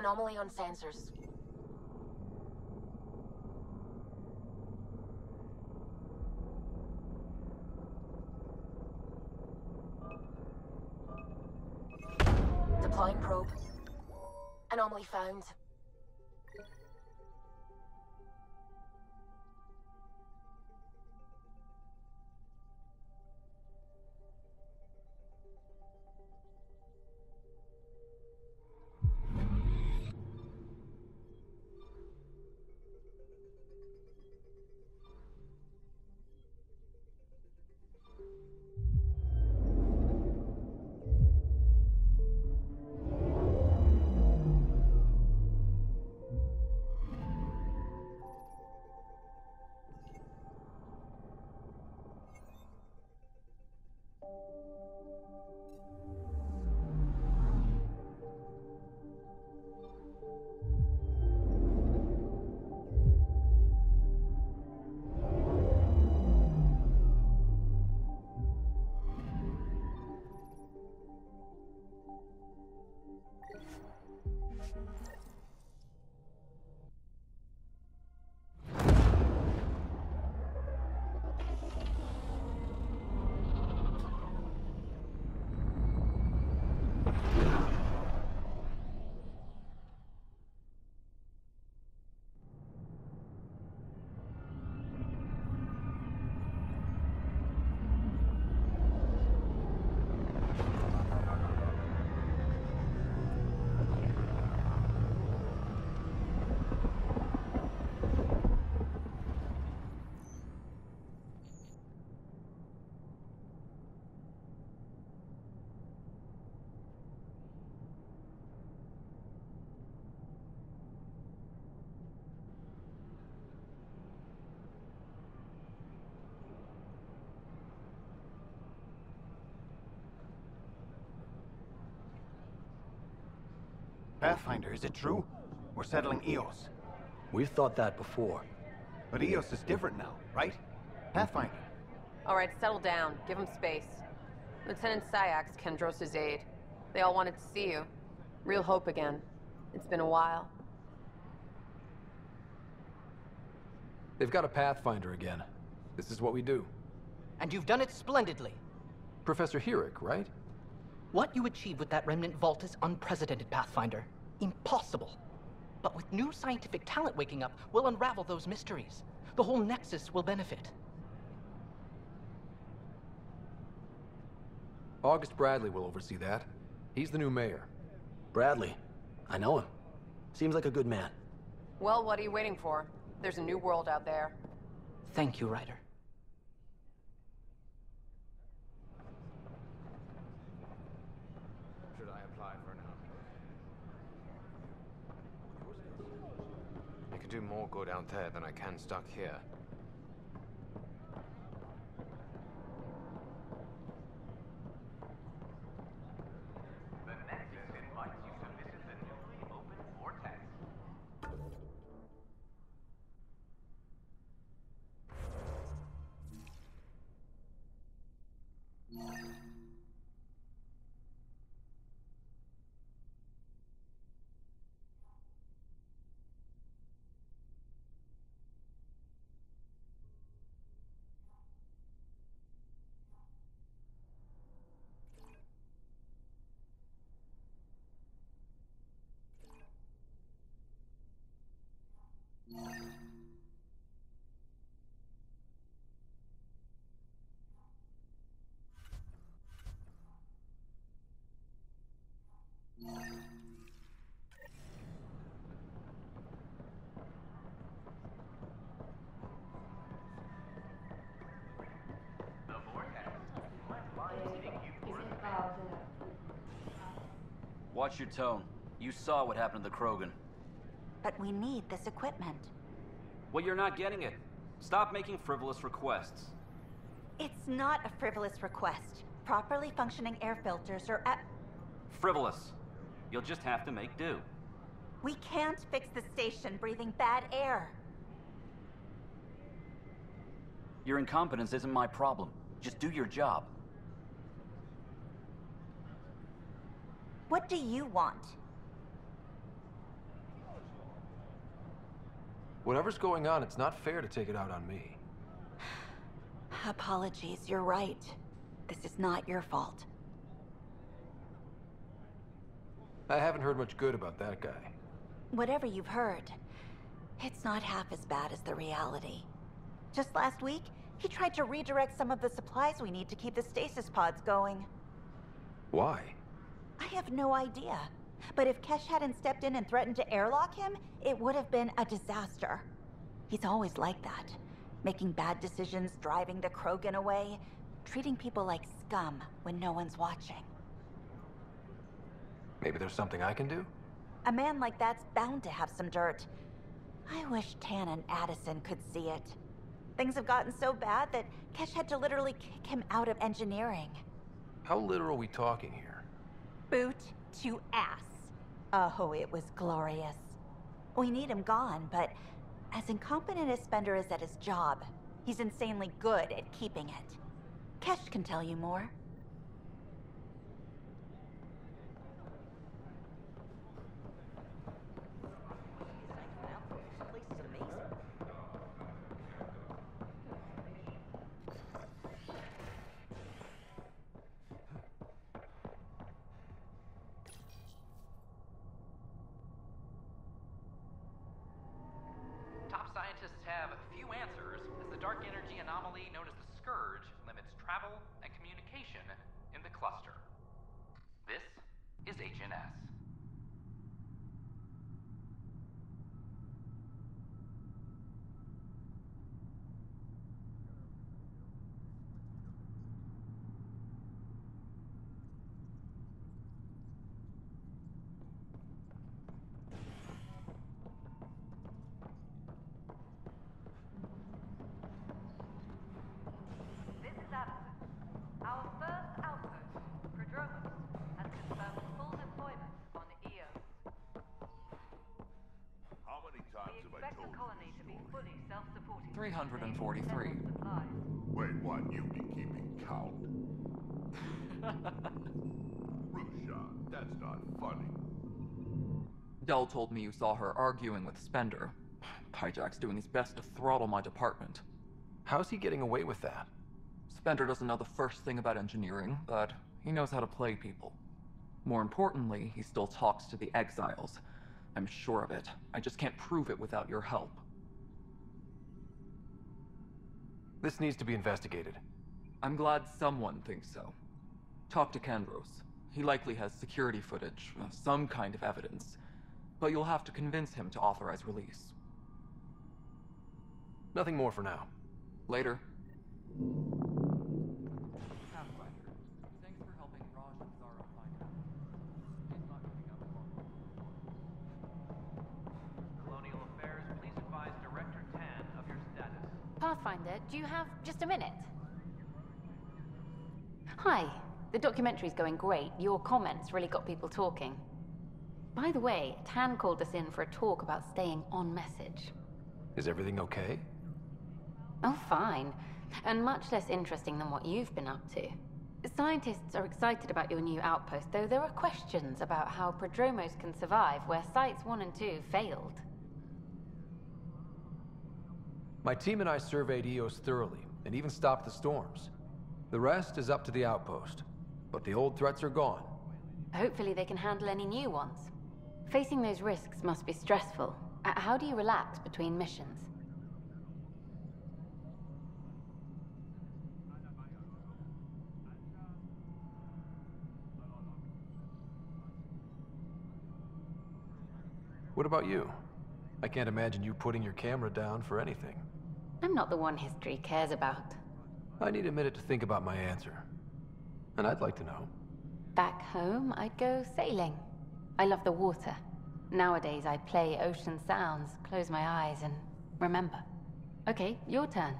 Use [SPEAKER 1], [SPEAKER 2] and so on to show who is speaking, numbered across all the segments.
[SPEAKER 1] Anomaly on sensors. Deploying probe. Anomaly found.
[SPEAKER 2] Pathfinder, is it true? We're settling Eos.
[SPEAKER 3] We've thought that before.
[SPEAKER 2] But Eos is different now, right? Pathfinder.
[SPEAKER 4] All right, settle down. Give him space. Lieutenant Syak's Kendros' aide. They all wanted to see you. Real hope again. It's been a while.
[SPEAKER 3] They've got a Pathfinder again. This is what we do.
[SPEAKER 5] And you've done it splendidly.
[SPEAKER 3] Professor Herrick, right?
[SPEAKER 5] What you achieved with that remnant vault is unprecedented, Pathfinder. Impossible. But with new scientific talent waking up, we'll unravel those mysteries. The whole Nexus will benefit.
[SPEAKER 3] August Bradley will oversee that. He's the new mayor.
[SPEAKER 6] Bradley. I know him. Seems like a good man.
[SPEAKER 4] Well, what are you waiting for? There's a new world out there.
[SPEAKER 5] Thank you, Ryder.
[SPEAKER 7] Should I apply for an outpost? I can do more good out there than I can stuck here.
[SPEAKER 8] The Nexus invites you to visit the newly opened vortex. The vortex might lie hitting you for
[SPEAKER 9] Watch your tone. You saw what happened to the Krogan.
[SPEAKER 10] But we need this equipment.
[SPEAKER 9] Well, you're not getting it. Stop making frivolous requests.
[SPEAKER 10] It's not a frivolous request. Properly functioning air filters are at...
[SPEAKER 9] Frivolous. You'll just have to make do.
[SPEAKER 10] We can't fix the station breathing bad air.
[SPEAKER 9] Your incompetence isn't my problem. Just do your job.
[SPEAKER 10] What do you want?
[SPEAKER 3] Whatever's going on, it's not fair to take it out on me.
[SPEAKER 10] Apologies, you're right. This is not your fault.
[SPEAKER 3] I haven't heard much good about that guy.
[SPEAKER 10] Whatever you've heard, it's not half as bad as the reality. Just last week, he tried to redirect some of the supplies we need to keep the stasis pods going.
[SPEAKER 3] Why?
[SPEAKER 10] I have no idea. But if Kesh hadn't stepped in and threatened to airlock him, it would have been a disaster. He's always like that. Making bad decisions, driving the Krogan away, treating people like scum when no one's watching.
[SPEAKER 3] Maybe there's something I can do?
[SPEAKER 10] A man like that's bound to have some dirt. I wish Tan and Addison could see it. Things have gotten so bad that Kesh had to literally kick him out of engineering.
[SPEAKER 3] How literal are we talking here?
[SPEAKER 10] Boot to ass. Oh, it was glorious. We need him gone, but as incompetent as Spender is at his job, he's insanely good at keeping it. Kesh can tell you more.
[SPEAKER 11] Top scientists have few answers as the dark energy anomaly known as the Scourge limits travel and communication in the cluster. This is HNS.
[SPEAKER 12] This is Addison. Our first outpost, Prodromos, has confirmed full deployment on EOS.
[SPEAKER 13] How many times
[SPEAKER 12] We
[SPEAKER 13] have I
[SPEAKER 12] expect
[SPEAKER 13] told
[SPEAKER 12] the colony to
[SPEAKER 13] you
[SPEAKER 12] be
[SPEAKER 13] this story?
[SPEAKER 12] fully self-supporting.
[SPEAKER 11] 343.
[SPEAKER 12] Supplies.
[SPEAKER 13] Wait, what? You be keeping count? Rusha, that's not funny.
[SPEAKER 14] Dell told me you saw her arguing with Spender. Hijack's doing his best to throttle my department.
[SPEAKER 3] How's he getting away with that?
[SPEAKER 14] Spender doesn't know the first thing about engineering, but he knows how to play people. More importantly, he still talks to the exiles. I'm sure of it. I just can't prove it without your help.
[SPEAKER 3] This needs to be investigated.
[SPEAKER 14] I'm glad someone thinks so. Talk to Kandros. He likely has security footage, some kind of evidence. But you'll have to convince him to authorize release.
[SPEAKER 3] Nothing more for now.
[SPEAKER 14] Later. Pathfinder, thanks for helping Raj and Zara find out. He's not giving up long.
[SPEAKER 8] Colonial Affairs, please advise Director Tan of your status.
[SPEAKER 15] Pathfinder, do you have just a minute? Hi. The documentary's going great. Your comments really got people talking. By the way, Tan called us in for a talk about staying on message.
[SPEAKER 3] Is everything okay?
[SPEAKER 15] Oh, fine. And much less interesting than what you've been up to. Scientists are excited about your new outpost, though there are questions about how Prodromos can survive where Sites 1 and 2 failed.
[SPEAKER 3] My team and I surveyed EOS thoroughly, and even stopped the storms. The rest is up to the outpost, but the old threats are gone.
[SPEAKER 15] Hopefully they can handle any new ones. Facing those risks must be stressful. How do you relax between missions?
[SPEAKER 3] What about you? I can't imagine you putting your camera down for anything.
[SPEAKER 15] I'm not the one history cares about.
[SPEAKER 3] I need a minute to think about my answer. And I'd like to know.
[SPEAKER 15] Back home, I'd go sailing. I love the water. Nowadays, I play ocean sounds, close my eyes, and remember. Okay, your turn.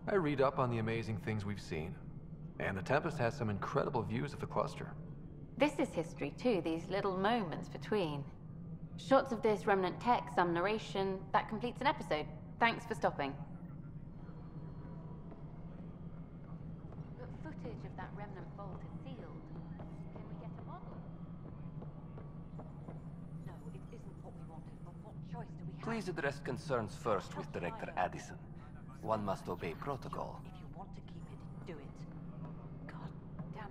[SPEAKER 3] I read up on the amazing things we've seen. And the Tempest has some incredible views of the cluster.
[SPEAKER 15] This is history too, these little moments between. Shots of this remnant tech, some narration, that completes an episode. Thanks for stopping. But footage of that remnant vault is sealed. Can we get a model? No, it isn't what we
[SPEAKER 8] Please address concerns first with Director Addison. One must obey protocol.
[SPEAKER 16] If you want to keep it, do it. God damn it.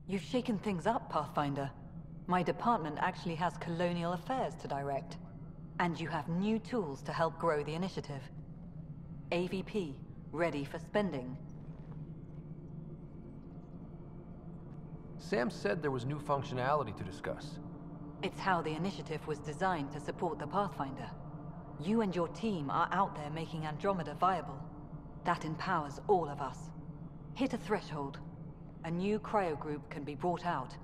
[SPEAKER 17] You've shaken things up, Pathfinder. My department actually has colonial affairs to direct. And you have new tools to help grow the initiative. AVP, ready for spending.
[SPEAKER 3] Sam said there was new functionality to discuss.
[SPEAKER 17] It's how the initiative was designed to support the Pathfinder. You and your team are out there making Andromeda viable. That empowers all of us. Hit a threshold. A new cryo group can be brought out.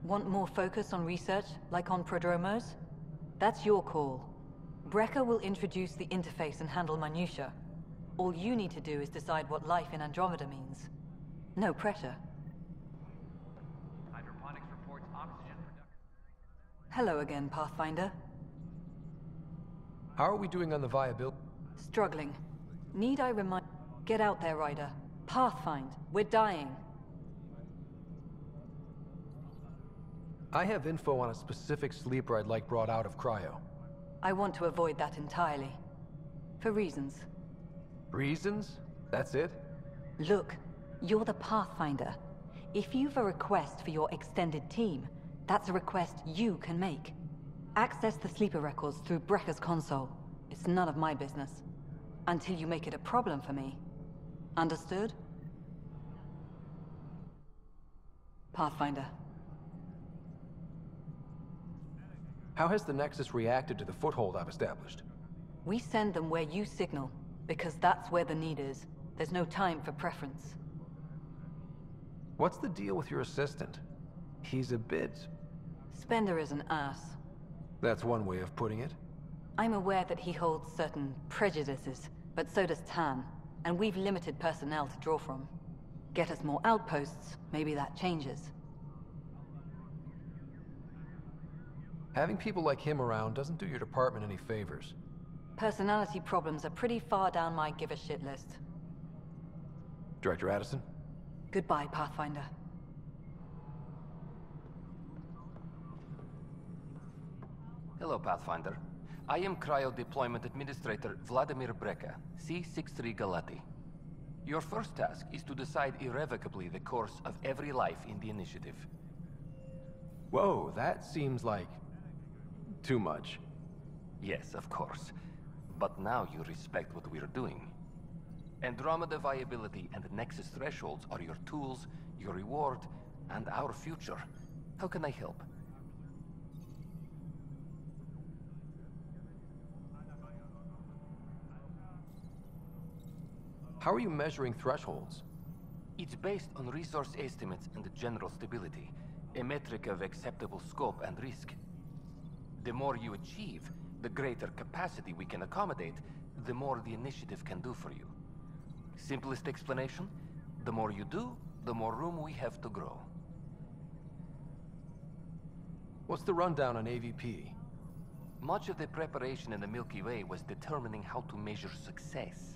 [SPEAKER 17] Want more focus on research, like on Prodromos? That's your call. Brecker will introduce the interface and handle minutiae. All you need to do is decide what life in Andromeda means. No pressure.
[SPEAKER 11] Hydroponics reports oxygen production.
[SPEAKER 17] Hello again, Pathfinder.
[SPEAKER 3] How are we doing on the viability?
[SPEAKER 17] Struggling. Need I remind... Get out there, Ryder. Pathfind. We're dying.
[SPEAKER 3] I have info on a specific sleeper I'd like brought out of cryo.
[SPEAKER 17] I want to avoid that entirely. For reasons.
[SPEAKER 3] Reasons? That's it?
[SPEAKER 17] Look, you're the Pathfinder. If you've a request for your extended team, that's a request you can make. Access the sleeper records through Brecker's console. It's none of my business. Until you make it a problem for me. Understood? Pathfinder.
[SPEAKER 3] How has the Nexus reacted to the foothold I've established?
[SPEAKER 17] We send them where you signal, because that's where the need is. There's no time for preference.
[SPEAKER 3] What's the deal with your assistant? He's a bit...
[SPEAKER 17] Spender is an ass.
[SPEAKER 3] That's one way of putting it.
[SPEAKER 17] I'm aware that he holds certain prejudices, but so does Tan, and we've limited personnel to draw from. Get us more outposts, maybe that changes.
[SPEAKER 3] Having people like him around doesn't do your department any favors.
[SPEAKER 17] Personality problems are pretty far down my give-a-shit list.
[SPEAKER 3] Director Addison?
[SPEAKER 17] Goodbye, Pathfinder.
[SPEAKER 8] Hello, Pathfinder. I am Cryo Deployment Administrator Vladimir Breca, C-63 Galati. Your first task is to decide irrevocably the course of every life in the initiative.
[SPEAKER 3] Whoa, that seems like... too much.
[SPEAKER 8] Yes, of course. But now you respect what we're doing. Andromeda viability and Nexus thresholds are your tools, your reward, and our future. How can I help?
[SPEAKER 3] How are you measuring thresholds?
[SPEAKER 8] It's based on resource estimates and general stability, a metric of acceptable scope and risk. The more you achieve, the greater capacity we can accommodate, the more the initiative can do for you. Simplest explanation, the more you do, the more room we have to grow.
[SPEAKER 3] What's the rundown on AVP?
[SPEAKER 8] Much of the preparation in the Milky Way was determining how to measure success.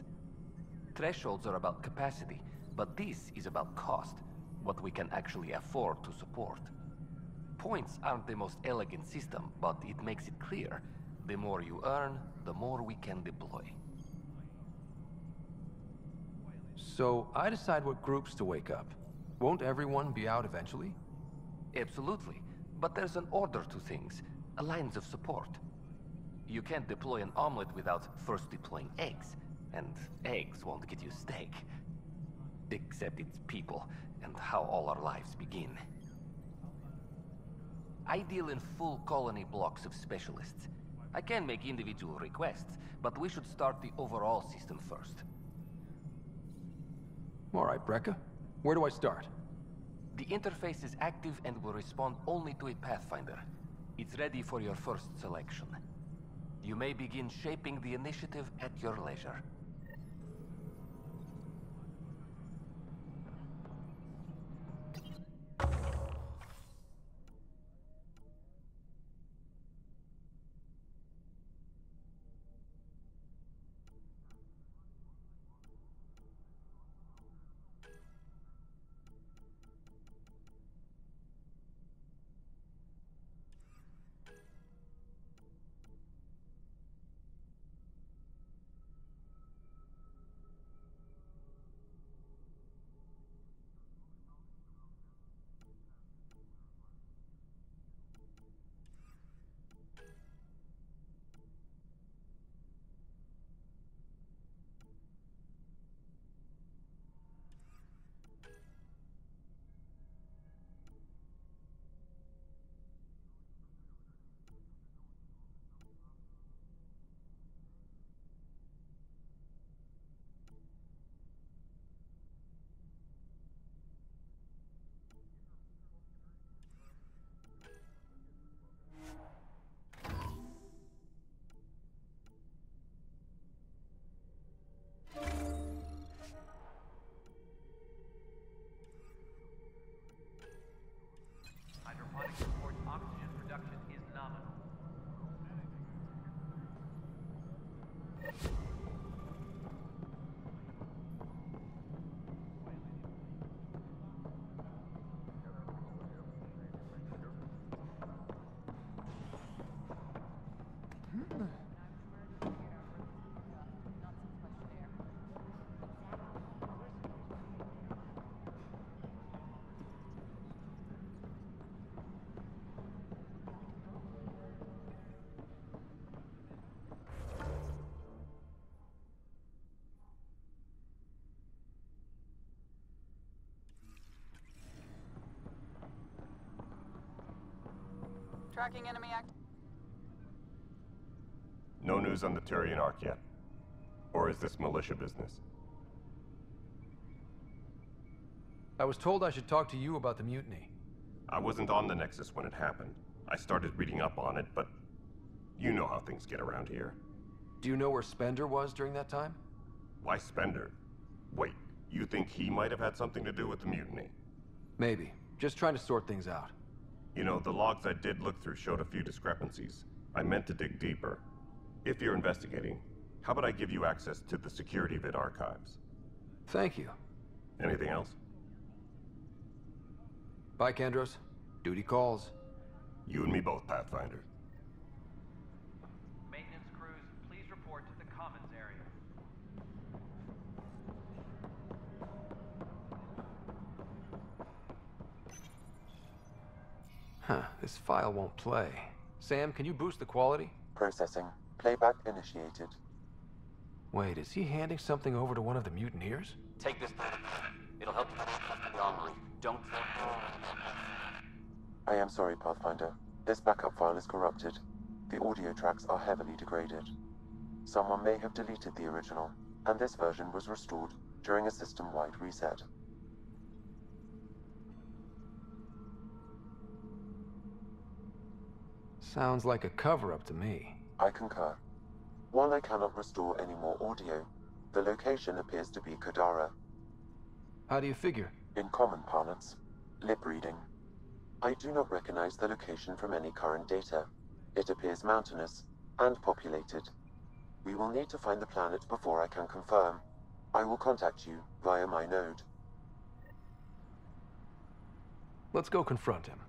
[SPEAKER 8] Thresholds are about capacity, but this is about cost, what we can actually afford to support. Points aren't the most elegant system, but it makes it clear. The more you earn, the more we can deploy.
[SPEAKER 3] So, I decide what groups to wake up. Won't everyone be out eventually?
[SPEAKER 8] Absolutely. But there's an order to things, lines of support. You can't deploy an omelet without first deploying eggs. And eggs won't get you steak. Except it's people, and how all our lives begin. I deal in full colony blocks of specialists. I can make individual requests, but we should start the overall system first.
[SPEAKER 3] All right, Breca. Where do I start?
[SPEAKER 8] The interface is active and will respond only to a Pathfinder. It's ready for your first selection. You may begin shaping the initiative at your leisure.
[SPEAKER 18] Tracking enemy act.
[SPEAKER 19] No news on the Turian Ark yet? Or is this militia business?
[SPEAKER 3] I was told I should talk to you about the mutiny.
[SPEAKER 19] I wasn't on the Nexus when it happened. I started reading up on it, but you know how things get around here.
[SPEAKER 3] Do you know where Spender was during that time?
[SPEAKER 19] Why Spender? Wait, you think he might have had something to do with the mutiny?
[SPEAKER 3] Maybe. Just trying to sort things out.
[SPEAKER 19] You know, the logs I did look through showed a few discrepancies. I meant to dig deeper. If you're investigating, how about I give you access to the security vid archives?
[SPEAKER 3] Thank you.
[SPEAKER 19] Anything else?
[SPEAKER 3] Bye, Kendros. Duty calls.
[SPEAKER 19] You and me both, Pathfinder.
[SPEAKER 11] Maintenance crews, please report to the commons area.
[SPEAKER 3] Huh, this file won't play. Sam, can you boost the quality?
[SPEAKER 20] Processing. Playback initiated.
[SPEAKER 3] Wait, is he handing something over to one of the mutineers?
[SPEAKER 9] Take this. It'll help you the armory. Don't.
[SPEAKER 20] I am sorry, Pathfinder. This backup file is corrupted. The audio tracks are heavily degraded. Someone may have deleted the original, and this version was restored during a system-wide reset.
[SPEAKER 3] Sounds like a cover-up to me.
[SPEAKER 20] I concur. While I cannot restore any more audio, the location appears to be Kadara.
[SPEAKER 3] How do you figure?
[SPEAKER 20] In common parlance, lip reading. I do not recognize the location from any current data. It appears mountainous and populated. We will need to find the planet before I can confirm. I will contact you via my node.
[SPEAKER 3] Let's go confront him.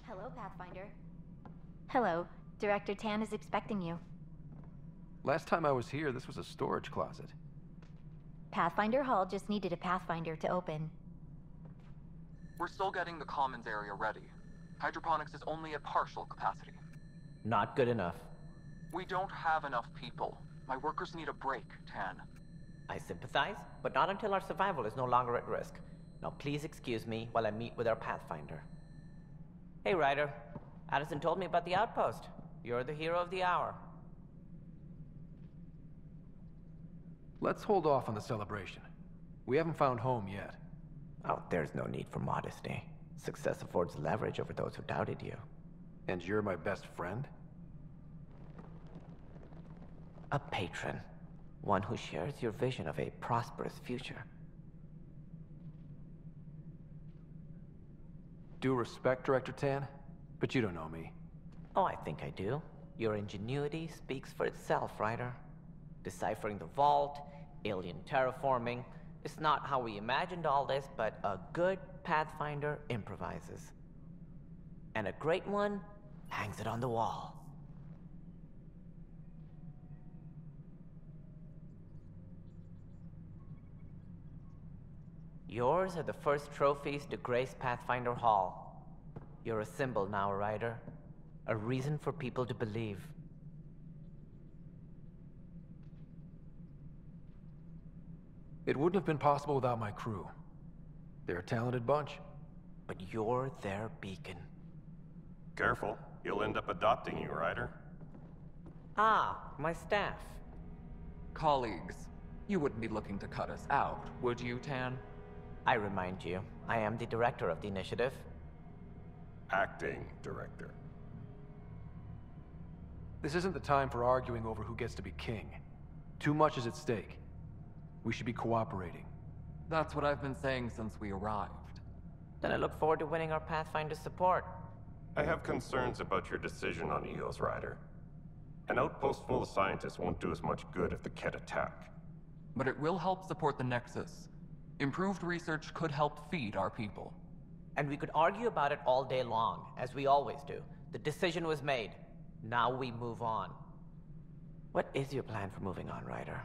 [SPEAKER 21] Hello, Pathfinder. Hello. Director Tan is expecting you.
[SPEAKER 3] Last time I was here, this was a storage closet.
[SPEAKER 21] Pathfinder Hall just needed a Pathfinder to open.
[SPEAKER 14] We're still getting the commons area ready. Hydroponics is only at partial capacity.
[SPEAKER 22] Not good enough.
[SPEAKER 14] We don't have enough people. My workers need a break, Tan.
[SPEAKER 22] I sympathize, but not until our survival is no longer at risk. Now please excuse me while I meet with our Pathfinder. Hey, Ryder. Addison told me about the outpost. You're the hero of the hour.
[SPEAKER 3] Let's hold off on the celebration. We haven't found home yet.
[SPEAKER 22] Oh, there's no need for modesty. Success affords leverage over those who doubted you.
[SPEAKER 3] And you're my best friend?
[SPEAKER 22] A patron. One who shares your vision of a prosperous future.
[SPEAKER 3] Due respect, Director Tan, but you don't know me.
[SPEAKER 22] Oh, I think I do. Your ingenuity speaks for itself, Ryder. Deciphering the vault, alien terraforming. It's not how we imagined all this, but a good Pathfinder improvises. And a great one hangs it on the wall. Yours are the first trophies to grace Pathfinder Hall. You're a symbol now, Ryder. A reason for people to believe.
[SPEAKER 3] It wouldn't have been possible without my crew. They're a talented bunch.
[SPEAKER 22] But you're their beacon.
[SPEAKER 19] Careful, he'll end up adopting you, Ryder.
[SPEAKER 22] Ah, my staff.
[SPEAKER 14] Colleagues, you wouldn't be looking to cut us out, would you, Tan?
[SPEAKER 22] I remind you, I am the director of the initiative.
[SPEAKER 19] Acting director.
[SPEAKER 3] This isn't the time for arguing over who gets to be king. Too much is at stake. We should be cooperating.
[SPEAKER 14] That's what I've been saying since we arrived.
[SPEAKER 22] Then I look forward to winning our Pathfinder support.
[SPEAKER 19] I have concerns about your decision on Eos, Ryder. An outpost full of scientists won't do us much good if the Ket attack.
[SPEAKER 14] But it will help support the Nexus. Improved research could help feed our people.
[SPEAKER 22] And we could argue about it all day long, as we always do. The decision was made. Now we move on. What is your plan for moving on, Ryder?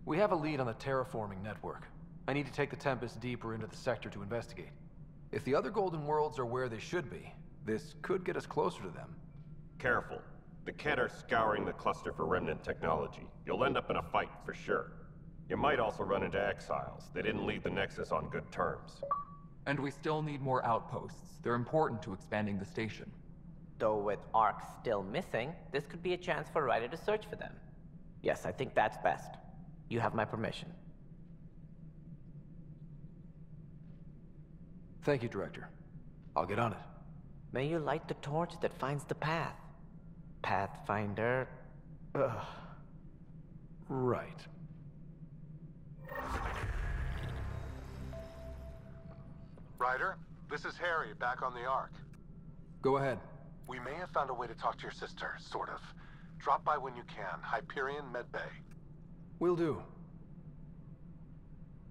[SPEAKER 3] We have a lead on the terraforming network. I need to take the Tempest deeper into the sector to investigate. If the other Golden Worlds are where they should be, this could get us closer to them.
[SPEAKER 19] Careful. The Kett are scouring the cluster for remnant technology. You'll end up in a fight, for sure. You might also run into exiles. They didn't leave the Nexus on good terms.
[SPEAKER 14] And we still need more outposts. They're important to expanding the station.
[SPEAKER 22] Though with Ark still missing, this could be a chance for Ryder to search for them. Yes, I think that's best. You have my permission.
[SPEAKER 3] Thank you, Director. I'll get on it.
[SPEAKER 22] May you light the torch that finds the path. Pathfinder... Ugh.
[SPEAKER 3] Right.
[SPEAKER 1] Ryder, this is Harry, back on the Ark.
[SPEAKER 3] Go ahead.
[SPEAKER 1] We may have found a way to talk to your sister, sort of. Drop by when you can. Hyperion Medbay.
[SPEAKER 3] Will do.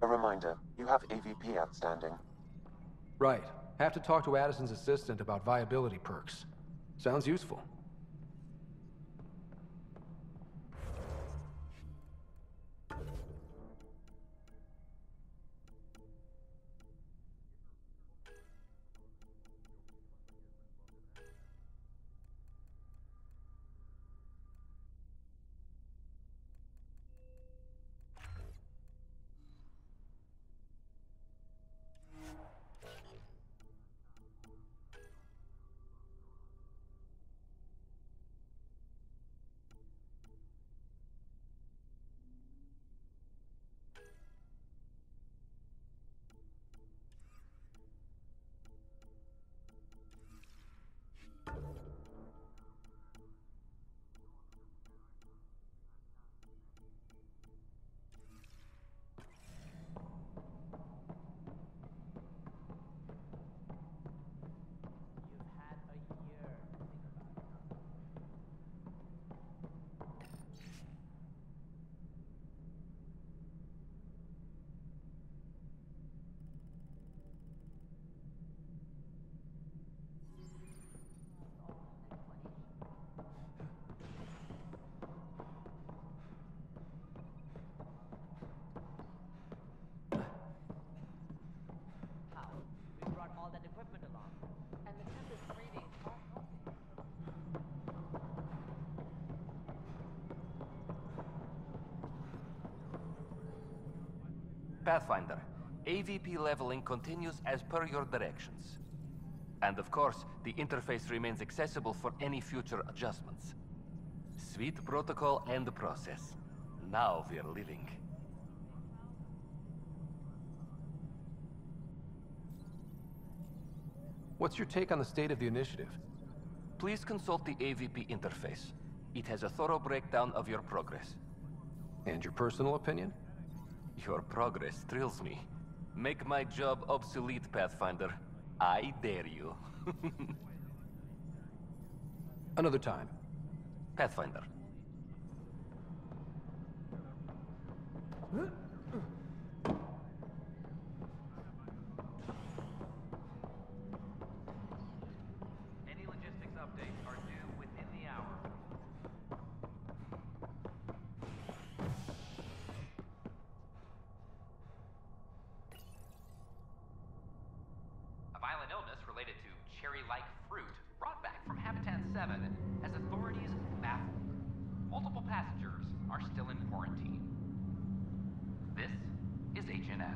[SPEAKER 20] A reminder, you have AVP outstanding.
[SPEAKER 3] Right. Have to talk to Addison's assistant about viability perks. Sounds useful.
[SPEAKER 8] Pathfinder, AVP leveling continues as per your directions. And of course, the interface remains accessible for any future adjustments. Sweet protocol and process. Now we're living.
[SPEAKER 3] What's your take on the state of the initiative?
[SPEAKER 8] Please consult the AVP interface. It has a thorough breakdown of your progress.
[SPEAKER 3] And your personal opinion?
[SPEAKER 8] Your progress thrills me. Make my job obsolete, Pathfinder. I dare you.
[SPEAKER 3] Another time.
[SPEAKER 8] Pathfinder.
[SPEAKER 11] Any logistics updates are due within the hour. A violent illness related to cherry-like fruit brought back from Habitat 7 as authorities baffled. Multiple passengers are still in quarantine. This is HNS.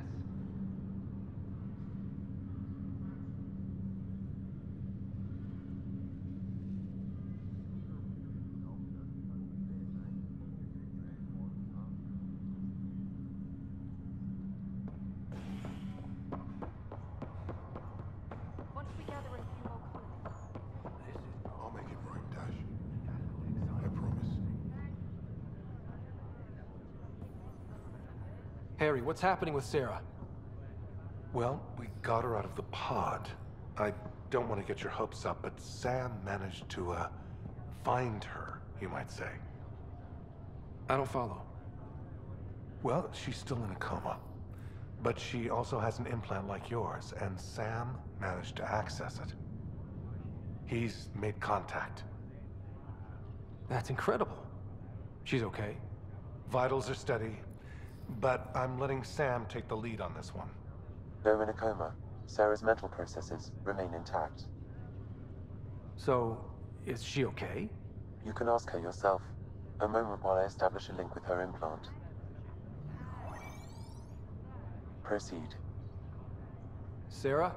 [SPEAKER 12] Once we gather a few more colonists.
[SPEAKER 13] I'll make it right, Dash. I promise.
[SPEAKER 3] Harry, what's happening with Sarah?
[SPEAKER 18] Well, we got her out of the pod. I don't want to get your hopes up, but Sam managed to, find her, you might say.
[SPEAKER 3] I don't follow.
[SPEAKER 18] Well, she's still in a coma. But she also has an implant like yours, and Sam managed to access it. He's made contact.
[SPEAKER 3] That's incredible. She's okay?
[SPEAKER 18] Vitals are steady. But I'm letting Sam take the lead on this one.
[SPEAKER 20] Though in a coma, Sarah's mental processes remain intact.
[SPEAKER 3] So, is she okay?
[SPEAKER 20] You can ask her yourself. A moment while I establish a link with her implant. Proceed.
[SPEAKER 3] Sarah?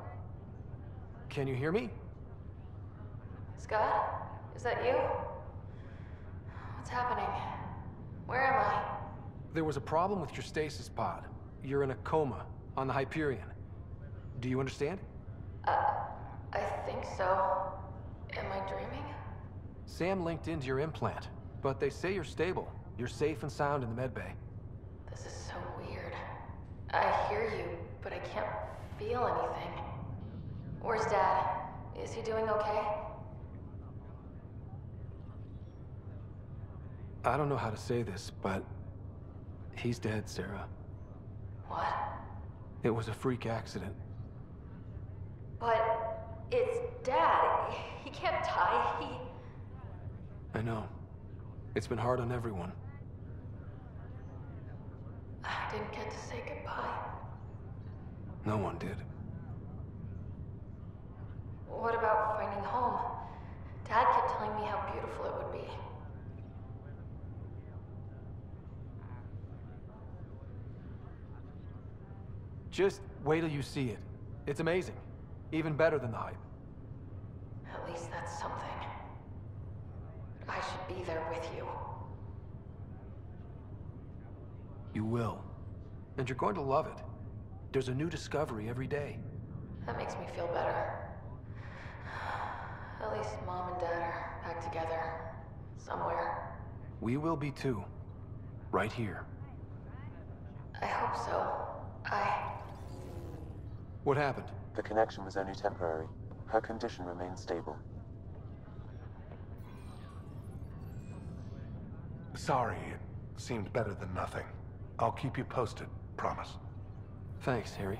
[SPEAKER 3] Can you hear me?
[SPEAKER 4] Scott? Is that you? What's happening? Where am I?
[SPEAKER 3] There was a problem with your stasis pod. You're in a coma on the Hyperion. Do you understand?
[SPEAKER 4] I think so. Am I dreaming?
[SPEAKER 3] Sam linked into your implant, but they say you're stable. You're safe and sound in the medbay.
[SPEAKER 4] This is so weird. I hear you, but I can't feel anything. Where's Dad? Is he doing okay?
[SPEAKER 3] I don't know how to say this, but he's dead, Sarah.
[SPEAKER 4] What?
[SPEAKER 3] It was a freak accident.
[SPEAKER 4] But it's Dad. He can't die.
[SPEAKER 3] I know. It's been hard on everyone.
[SPEAKER 4] I didn't get to say goodbye.
[SPEAKER 3] No one did.
[SPEAKER 4] What about finding home? Dad kept telling me how beautiful it would be.
[SPEAKER 3] Just wait till you see it. It's amazing. Even better than the hype.
[SPEAKER 4] At least that's something. I should be there with you.
[SPEAKER 3] You will. And you're going to love it. There's a new discovery every day.
[SPEAKER 4] That makes me feel better. At least Mom and Dad are back together. Somewhere.
[SPEAKER 3] We will be too. Right here.
[SPEAKER 4] I hope so.
[SPEAKER 3] What happened?
[SPEAKER 20] The connection was only temporary. Her condition remains stable.
[SPEAKER 18] Sorry, it seemed better than nothing. I'll keep you posted, promise.
[SPEAKER 3] Thanks, Harry.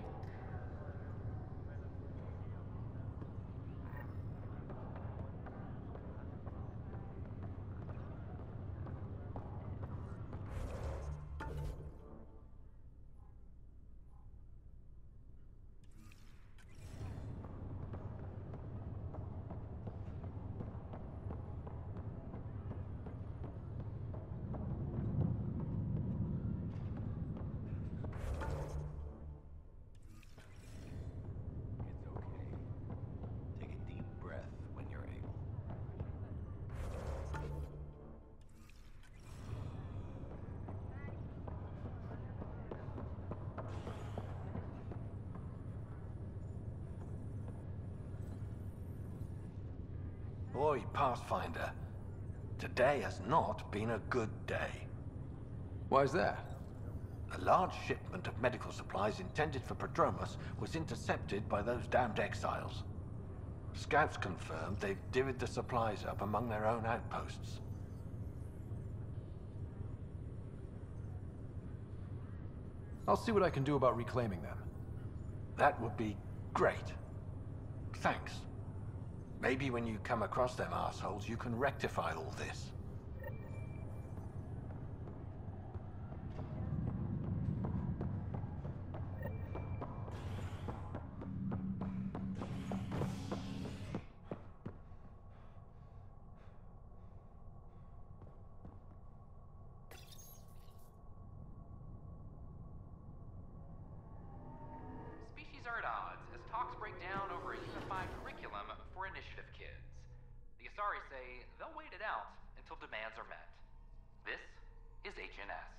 [SPEAKER 1] Boy, Pathfinder, today has not been a good day.
[SPEAKER 3] Why's that?
[SPEAKER 1] A large shipment of medical supplies intended for Prodromos was intercepted by those damned exiles. Scouts confirmed they've divvied the supplies up among their own outposts.
[SPEAKER 3] I'll see what I can do about reclaiming them.
[SPEAKER 1] That would be great. Thanks. Maybe when you come across them assholes, you can rectify all this.
[SPEAKER 11] Species are at odds as talks break down over a unified curriculum for initiative kids. The Asari say they'll wait it out until demands are met. This is HNS.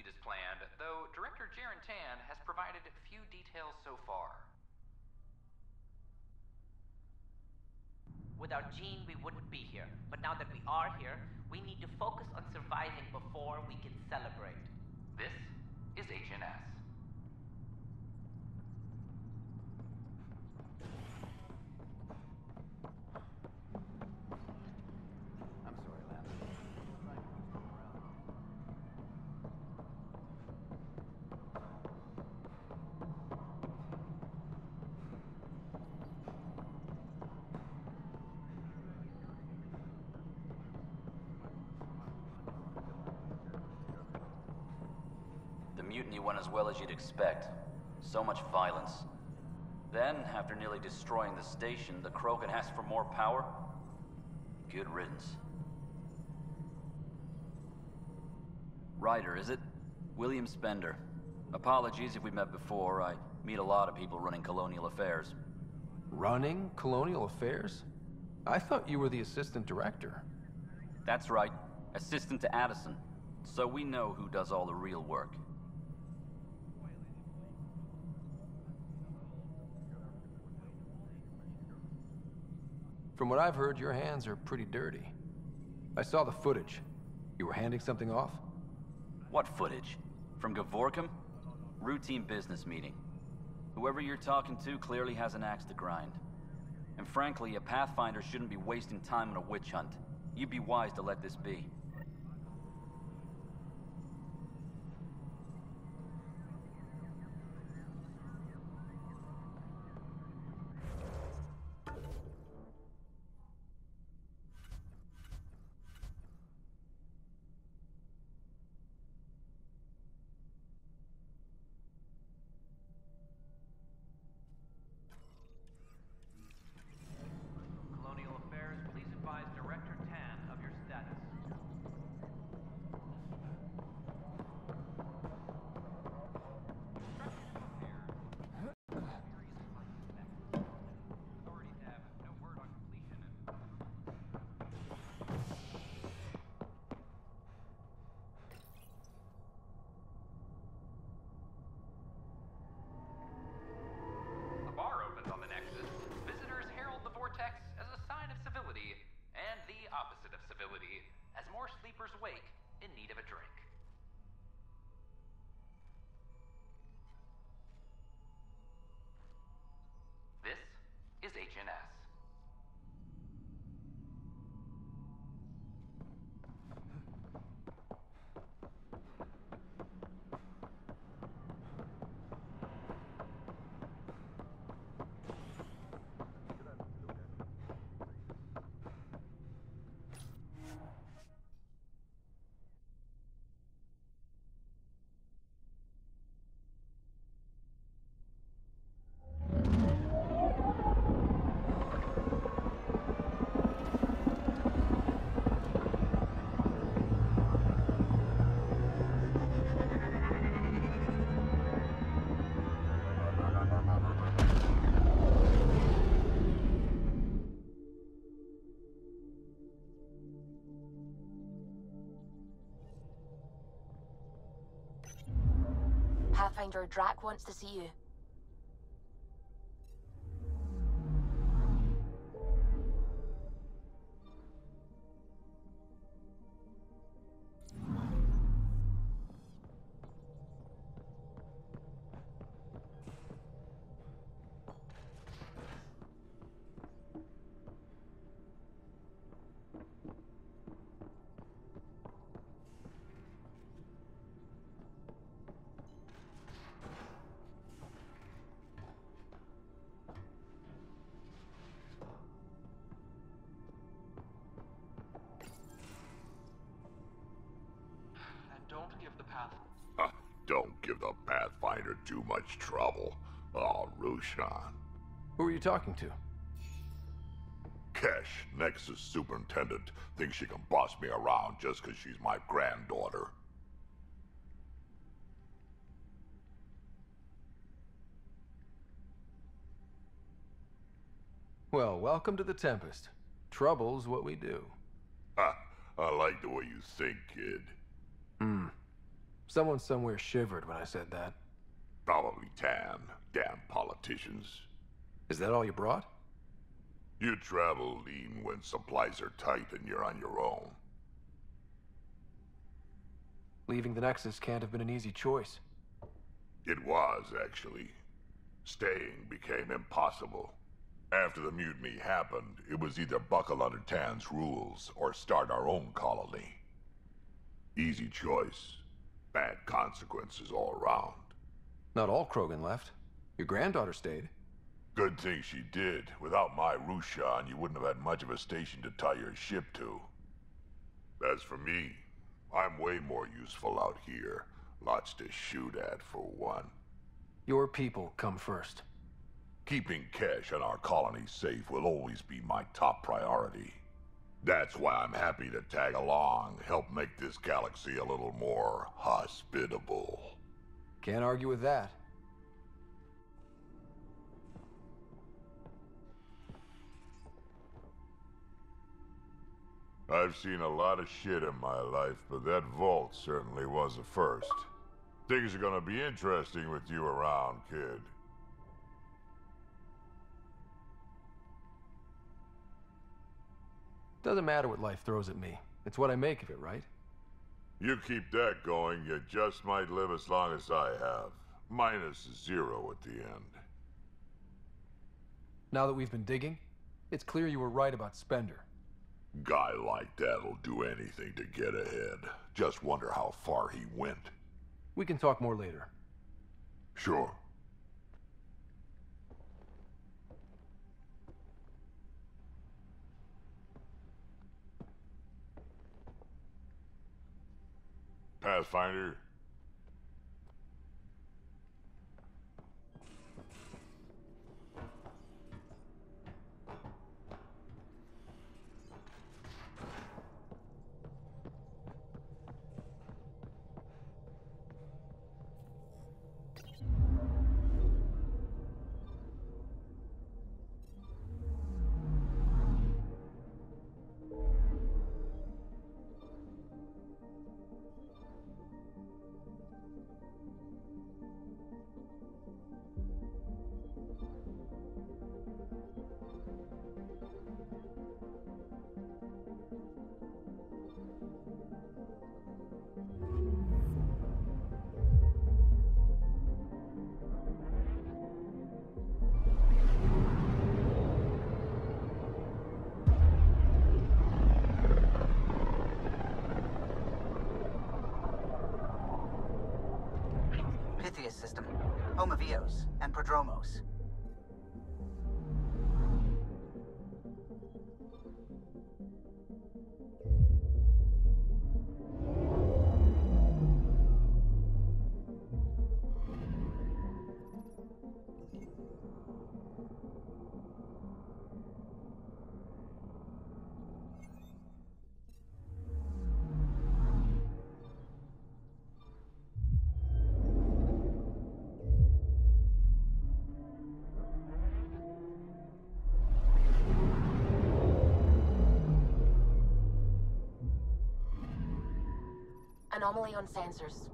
[SPEAKER 11] execute as planned, though Director Jaren Tan has provided few details so far.
[SPEAKER 22] Without Jean, we wouldn't be here. But now that we are here, we need to focus on surviving before we can celebrate.
[SPEAKER 11] This is HNS.
[SPEAKER 1] I'm sorry, Lance.
[SPEAKER 2] The mutiny went as well as you'd expect. So much violence. Then, after nearly destroying the station, the Krogan asked for more power? Good riddance. Ryder, is it? William Spender. Apologies if we met before. I meet a lot of people running colonial affairs.
[SPEAKER 3] Running colonial affairs? I thought you were the assistant director.
[SPEAKER 2] That's right. Assistant to Addison. So we know who does all the real work.
[SPEAKER 3] From what I've heard, your hands are pretty dirty. I saw the footage. You were handing something off?
[SPEAKER 2] What footage? From Gavorkum? Routine business meeting. Whoever you're talking to clearly has an axe to grind. And frankly, a Pathfinder shouldn't be wasting time on a witch hunt. You'd be wise to let this be.
[SPEAKER 11] Colonial Affairs, please advise Director Tan of your status. Authorities have no word on completion. A bar opens on the Nexus. Visitors herald the vortex as a sign of civility, and the opposite of civility, as more sleepers wake in need of a drink. This is HNS.
[SPEAKER 6] Pathfinder Drac wants to see you.
[SPEAKER 11] Don't give the path.
[SPEAKER 23] Don't give the Pathfinder too much trouble. Oh, Rushan.
[SPEAKER 3] Who are you talking to?
[SPEAKER 23] Kesh, Nexus Superintendent, thinks she can boss me around just because she's my granddaughter.
[SPEAKER 3] Well, welcome to the Tempest. Trouble's what we do.
[SPEAKER 23] Ha! I like the way you think, kid.
[SPEAKER 3] Someone somewhere shivered when I said that.
[SPEAKER 23] Probably Tan. Damn politicians.
[SPEAKER 3] Is that all you brought?
[SPEAKER 23] You travel lean when supplies are tight and you're on your own.
[SPEAKER 3] Leaving the Nexus can't have been an easy choice.
[SPEAKER 23] It was, actually. Staying became impossible. After the mutiny happened, it was either buckle under Tan's rules or start our own colony. Easy choice. Bad consequences all around.
[SPEAKER 3] Not all Krogan left. Your granddaughter stayed.
[SPEAKER 23] Good thing she did. Without my Rushan, you wouldn't have had much of a station to tie your ship to. As for me, I'm way more useful out here. Lots to shoot at, for one.
[SPEAKER 3] Your people come first.
[SPEAKER 23] Keeping Kesh and our colony safe will always be my top priority. That's why I'm happy to tag along, help make this galaxy a little more hospitable.
[SPEAKER 3] Can't argue with that.
[SPEAKER 23] I've seen a lot of shit in my life, but that vault certainly was a first. Things are gonna be interesting with you around, kid.
[SPEAKER 3] Doesn't matter what life throws at me. It's what I make of it, right?
[SPEAKER 23] You keep that going, you just might live as long as I have. Minus 0 at the end.
[SPEAKER 3] Now that we've been digging, it's clear you were right about Spender.
[SPEAKER 23] Guy like that'll do anything to get ahead. Just wonder how far he went.
[SPEAKER 3] We can talk more later.
[SPEAKER 23] Sure. Pathfinder.
[SPEAKER 5] System, home of Eos and Prodromos.
[SPEAKER 6] Anomaly on sensors.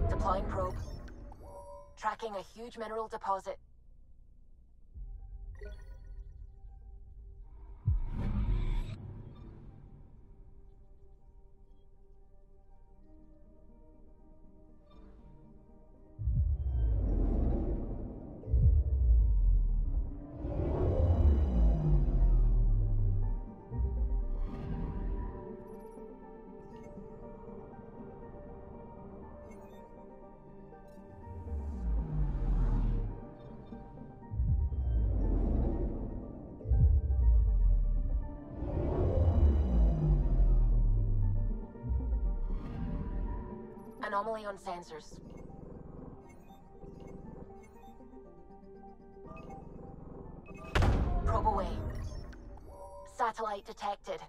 [SPEAKER 6] Deploying probe. Tracking a huge mineral deposit. Anomaly on sensors. Probe away. Satellite detected.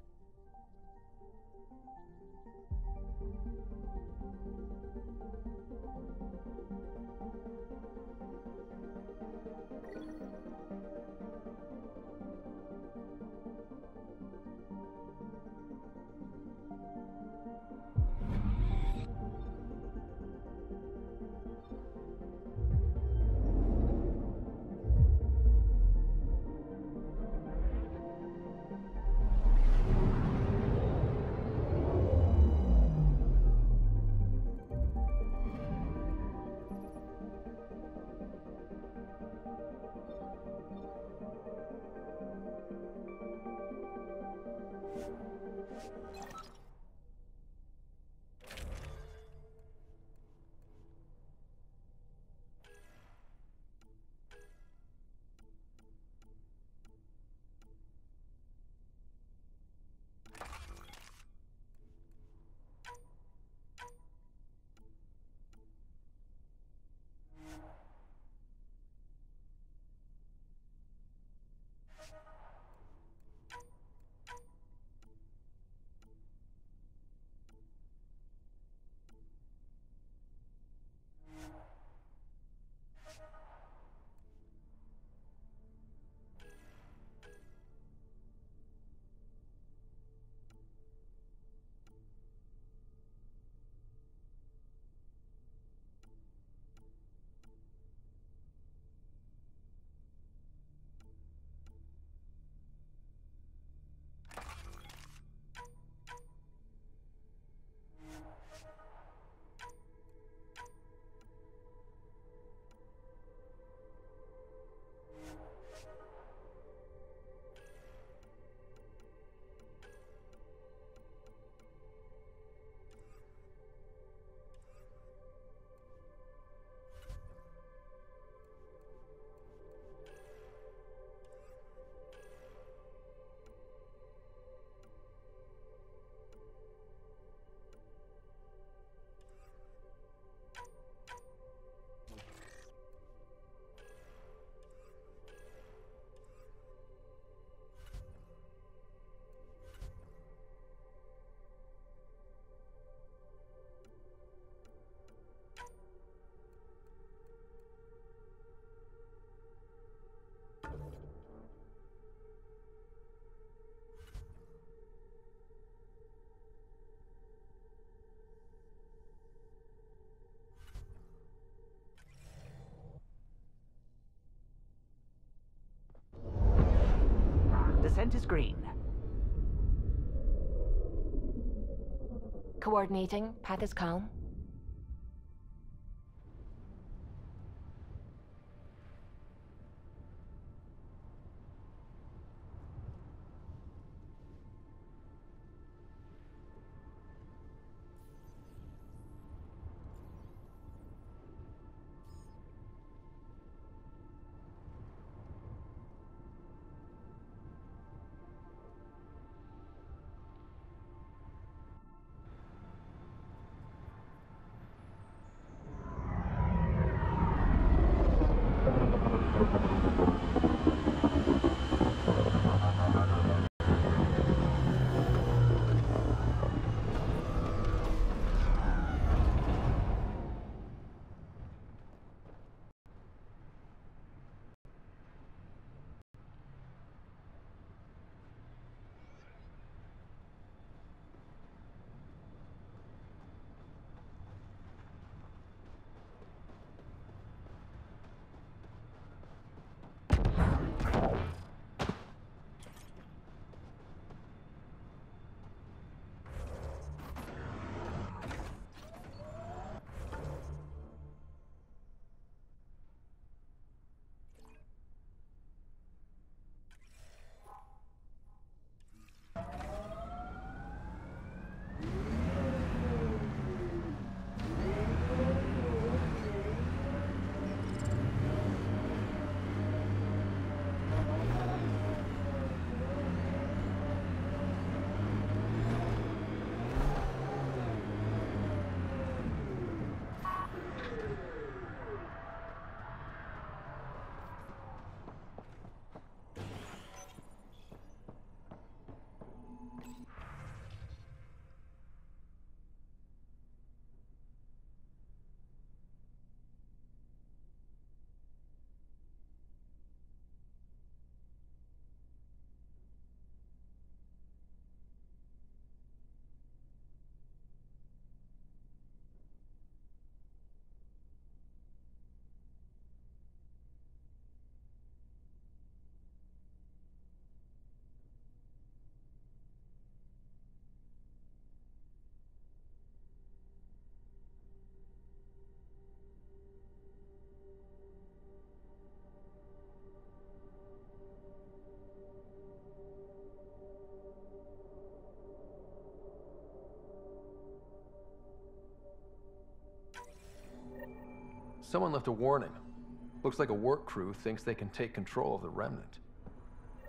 [SPEAKER 7] Descent is green.
[SPEAKER 6] Coordinating. Path is calm.
[SPEAKER 3] someone left a warning. Looks like a work crew thinks they can take control of the Remnant.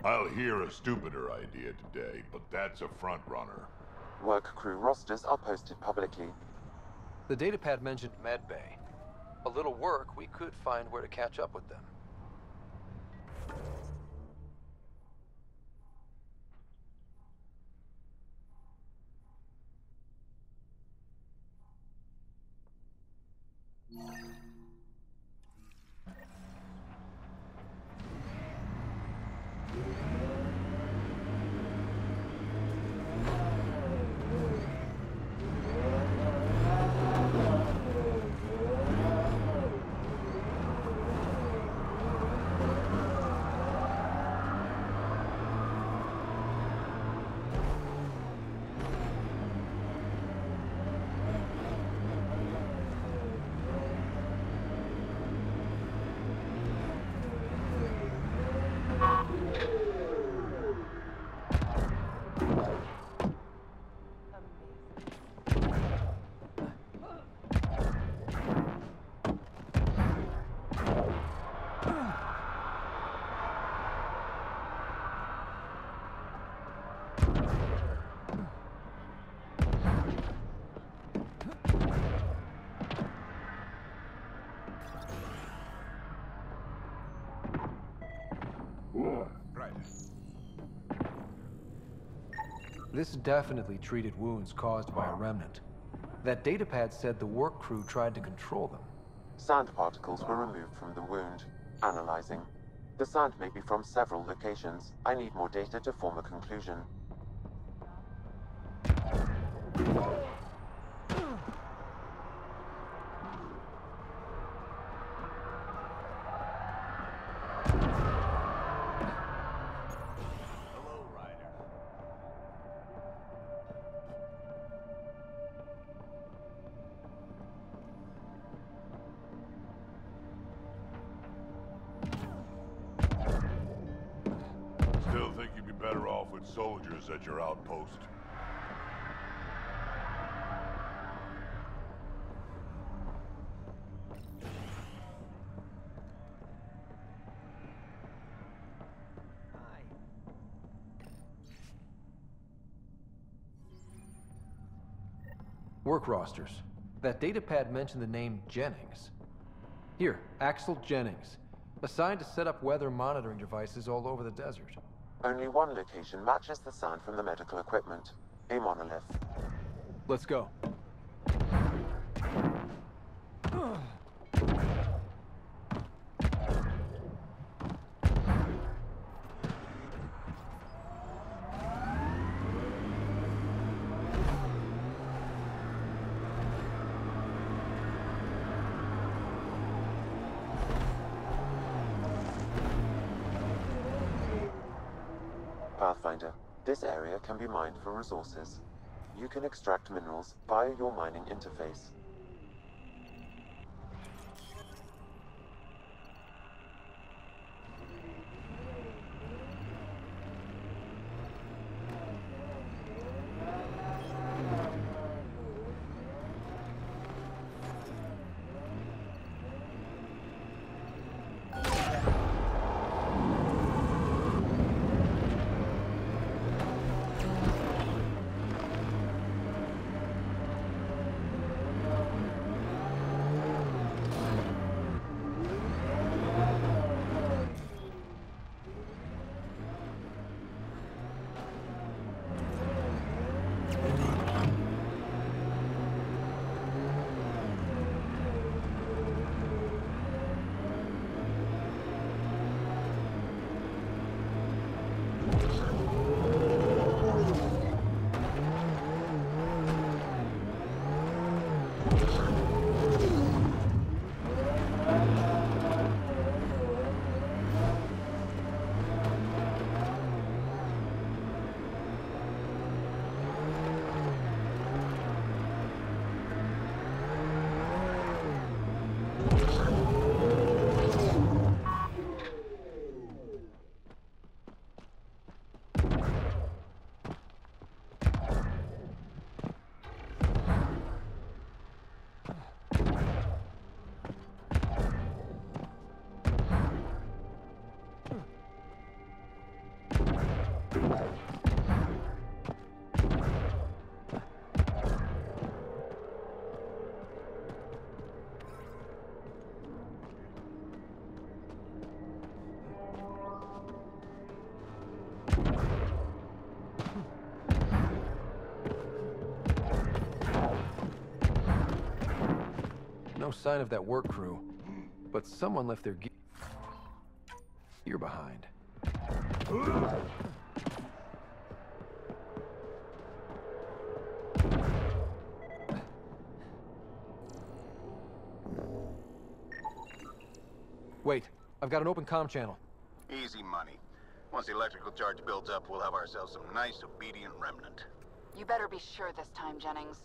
[SPEAKER 23] I'll hear a stupider idea today, but that's a front runner.
[SPEAKER 20] Work crew rosters are posted publicly.
[SPEAKER 3] The datapad mentioned medbay. A little work, we could find where to catch up with them. This definitely treated wounds caused by a Remnant. That datapad said the work crew tried to control them.
[SPEAKER 20] Sand particles were removed from the wound. Analyzing. The sand may be from several locations. I need more data to form a conclusion.
[SPEAKER 23] Still think you'd be better off with soldiers at your outpost?
[SPEAKER 3] Work rosters. That datapad mentioned the name Jennings. Here, Axel Jennings. Assigned to set up weather monitoring devices all over the desert.
[SPEAKER 20] Only one location matches the sound from the medical equipment. A monolith.
[SPEAKER 3] Let's go.
[SPEAKER 20] Pathfinder, this area can be mined for resources. You can extract minerals via your mining interface.
[SPEAKER 3] No sign of that work crew, but someone left their gear behind. Wait, I've got an open comm channel.
[SPEAKER 10] Easy money. Once the electrical charge builds up, we'll have ourselves some nice, obedient remnant.
[SPEAKER 6] You better be sure this time, Jennings.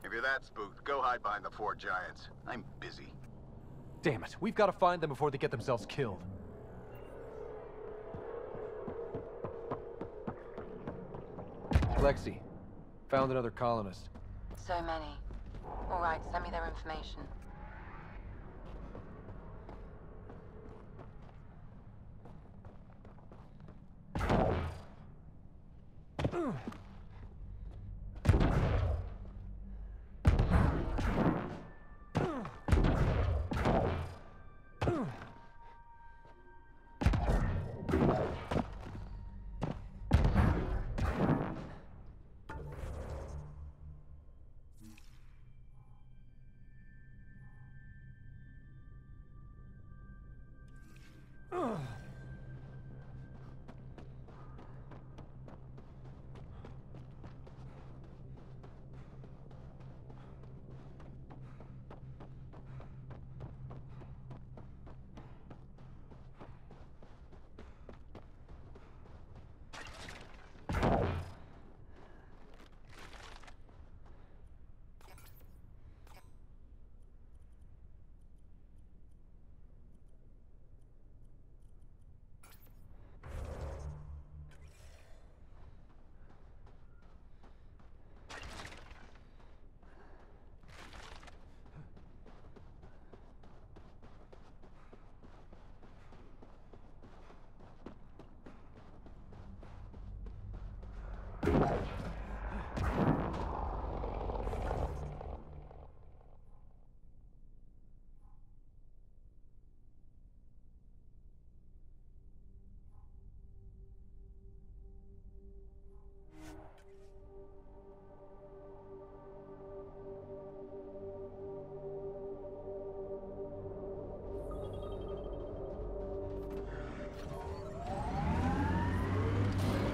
[SPEAKER 10] If you're that spooked, go hide behind the 4 giants. I'm busy.
[SPEAKER 3] Damn it, we've got to find them before they get themselves killed. Lexi, found another colonist.
[SPEAKER 4] So many. All right, send me their information.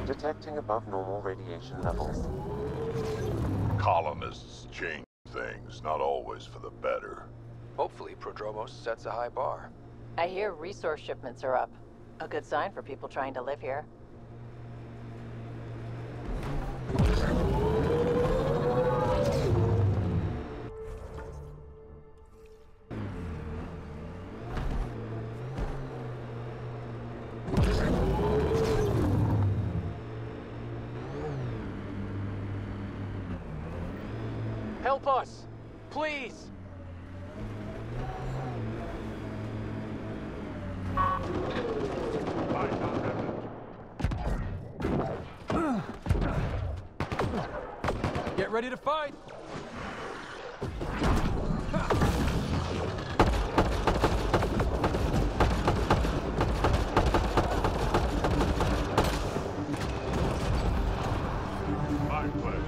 [SPEAKER 20] Detecting above normal radiation levels.
[SPEAKER 23] Colonists change things, not always for the better.
[SPEAKER 3] Hopefully, Prodromos sets a high bar.
[SPEAKER 4] I hear resource shipments are up. A good sign for people trying to live here.
[SPEAKER 3] Help us! Please! Get ready to fight!
[SPEAKER 23] My pleasure.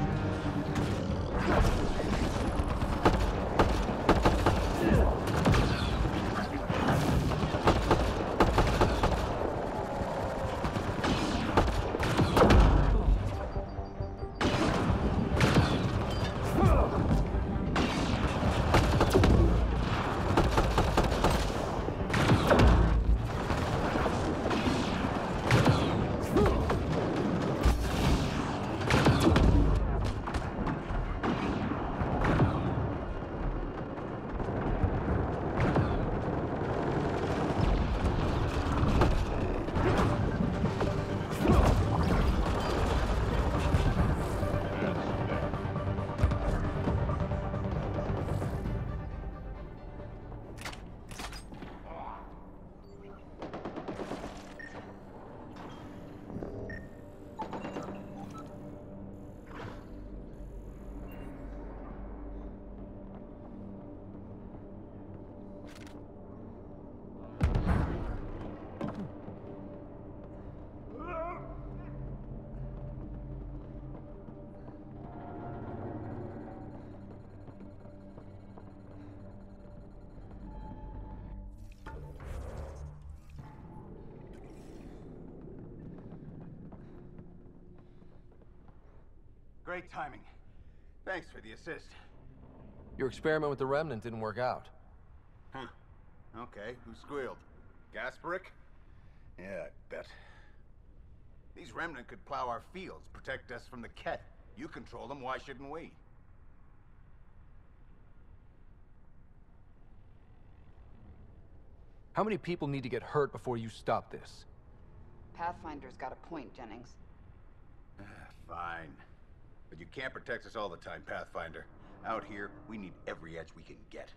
[SPEAKER 10] Great timing. Thanks for the assist.
[SPEAKER 3] Your experiment with the Remnant didn't work out.
[SPEAKER 10] Huh. Okay, who squealed? Gasparic? Yeah, I bet. These Remnant could plow our fields, protect us from the Ket. You control them, why shouldn't we?
[SPEAKER 3] How many people need to get hurt before you stop this?
[SPEAKER 15] Pathfinder's got a point, Jennings.
[SPEAKER 10] Fine. But you can't protect us all the time, Pathfinder. Out here, we need every edge we can get.